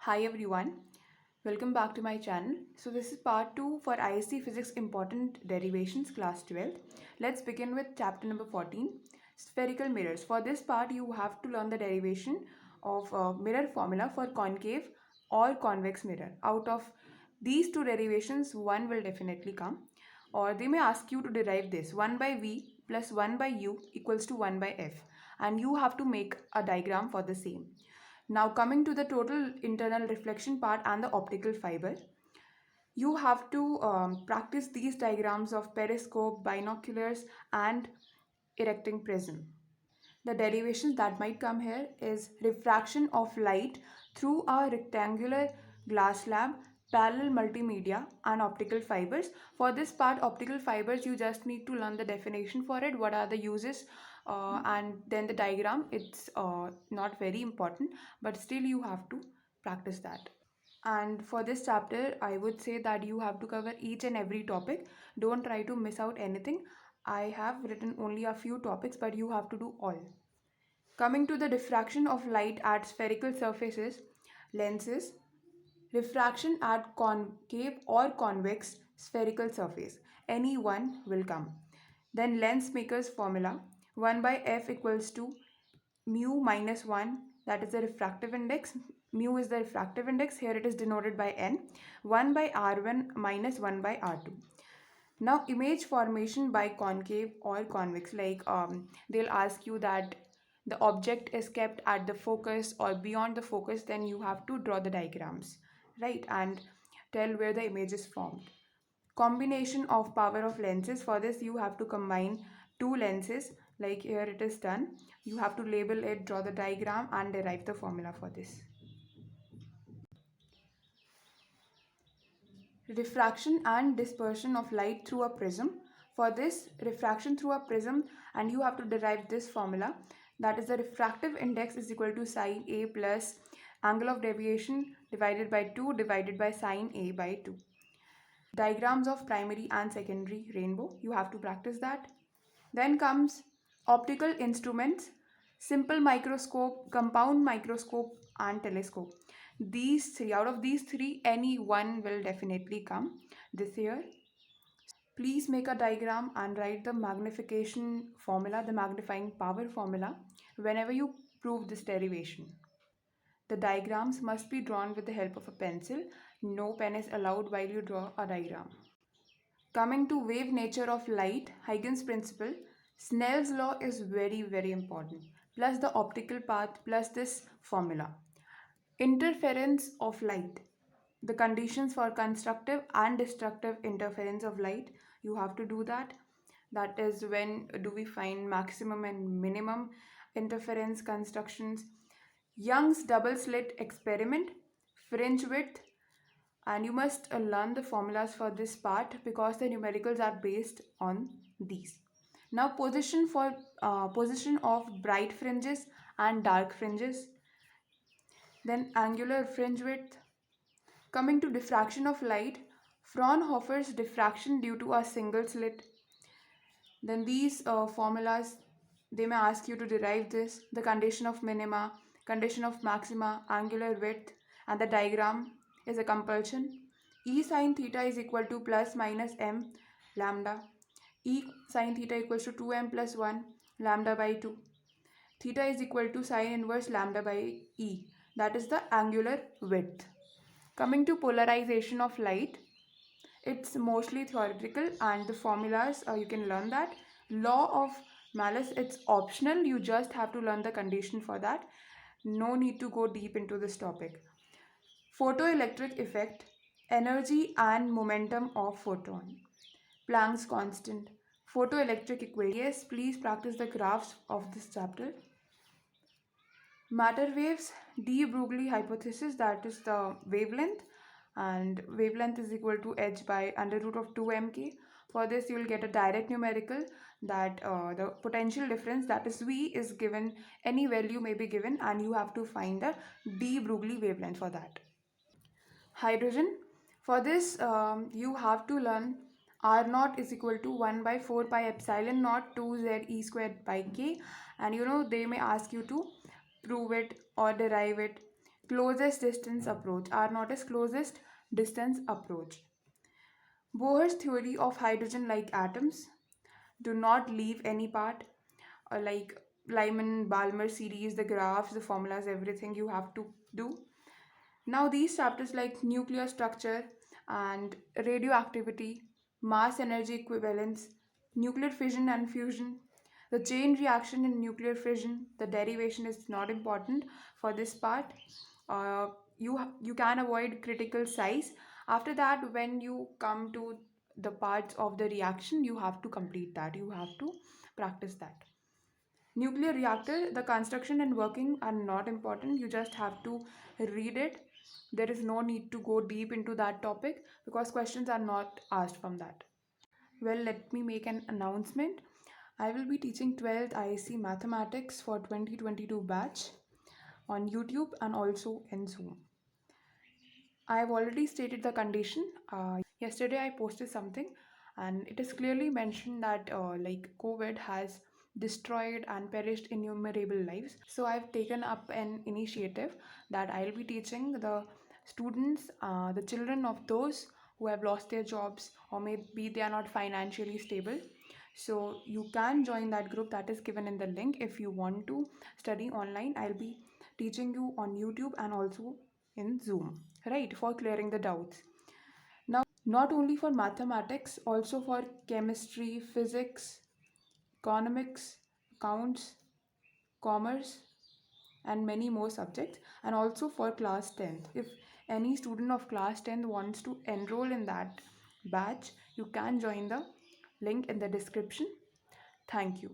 Hi everyone, welcome back to my channel. So this is part 2 for ISC Physics Important Derivations class 12th. Let's begin with chapter number 14, spherical mirrors. For this part you have to learn the derivation of mirror formula for concave or convex mirror. Out of these two derivations, one will definitely come, or they may ask you to derive this 1 by V plus 1 by U equals to 1 by F, and you have to make a diagram for the same. Now coming to the total internal reflection part and the optical fiber, you have to practice these diagrams of periscope, binoculars and erecting prism. The derivations that might come here is refraction of light through a rectangular glass slab, parallel multimedia and optical fibers. For this part, optical fibers, you just need to learn the definition for it, what are the uses, and then the diagram. It's not very important, but still you have to practice that. And for this chapter, I would say that you have to cover each and every topic. Don't try to miss out anything. I have written only a few topics, but you have to do all. Coming to the diffraction of light at spherical surfaces, lenses, refraction at concave or convex spherical surface, any one will come. Then lens maker's formula, 1 by f equals to mu minus 1, that is the refractive index. Mu is the refractive index, here it is denoted by n, 1 by r1 minus 1 by r2. Now image formation by concave or convex, like they'll ask you that the object is kept at the focus or beyond the focus, then you have to draw the diagrams, right, and tell where the image is formed. Combination of power of lenses, for this you have to combine two lenses, like here it is done. You have to label it, draw the diagram and derive the formula for this. Refraction and dispersion of light through a prism. For this, refraction through a prism, and you have to derive this formula, that is the refractive index is equal to sine A plus angle of deviation divided by 2 divided by sine A by 2. Diagrams of primary and secondary rainbow, you have to practice that. Then comes optical instruments, simple microscope, compound microscope and telescope. These three, out of these three, any one will definitely come this year. Please make a diagram and write the magnification formula, the magnifying power formula, whenever you prove this derivation. The diagrams must be drawn with the help of a pencil. No pen is allowed while you draw a diagram. Coming to wave nature of light, Huygens principle, Snell's law is very important. Plus the optical path plus this formula. Interference of light. The conditions for constructive and destructive interference of light, you have to do that. That is when do we find maximum and minimum interference constructions. Young's double slit experiment, fringe width, and you must learn the formulas for this part because the numericals are based on these. Now position of bright fringes and dark fringes, then angular fringe width. Coming to diffraction of light, Fraunhofer's diffraction due to a single slit. Then these formulas, they may ask you to derive this, the condition of minima, condition of maxima, angular width, and the diagram is a compulsion. E sine theta is equal to plus minus m lambda. E sine theta equals to 2m plus 1 lambda by 2. Theta is equal to sine inverse lambda by E. That is the angular width. Coming to polarization of light, it's mostly theoretical and the formulas, you can learn that. Law of Malus, it's optional, you just have to learn the condition for that. No need to go deep into this topic. Photoelectric effect, energy and momentum of photon, Planck's constant, photoelectric equation. Yes, please practice the graphs of this chapter. Matter waves, de Broglie hypothesis, that is the wavelength, and wavelength is equal to h by under root of 2mk. For this you will get a direct numerical that the potential difference, that is V, is given, any value may be given, and you have to find the de Broglie wavelength for that. Hydrogen, for this you have to learn R naught is equal to 1 by 4 pi epsilon naught 2z e squared by k, and they may ask you to prove it or derive it. closest distance approach. R naught is closest distance approach. Bohr's theory of hydrogen like atoms do not leave any part, like Lyman Balmer series, the graphs, the formulas, everything you have to do. Now, these chapters like nuclear structure and radioactivity, mass energy equivalence, nuclear fission and fusion, the chain reaction in nuclear fission, the derivation is not important for this part. You can avoid critical size. After that, when you come to the parts of the reaction, you have to complete that. You have to practice that. Nuclear reactor, the construction and working are not important. You just have to read it. There is no need to go deep into that topic because questions are not asked from that. Well, let me make an announcement. I will be teaching 12th ISC Mathematics for 2022 batch on YouTube and also in Zoom. I have already stated the condition. Yesterday I posted something, and it is clearly mentioned that like COVID has destroyed and perished innumerable lives. So I've taken up an initiative that I'll be teaching the students, the children of those who have lost their jobs or maybe they are not financially stable. So you can join that group that is given in the link if you want to study online. I'll be teaching you on YouTube and also in Zoom, right, for clearing the doubts. Now, not only for mathematics, also for chemistry, physics, economics, accounts, commerce, and many more subjects, and also for class 10th. If any student of class 10th wants to enroll in that batch, you can join the link in the description. Thank you.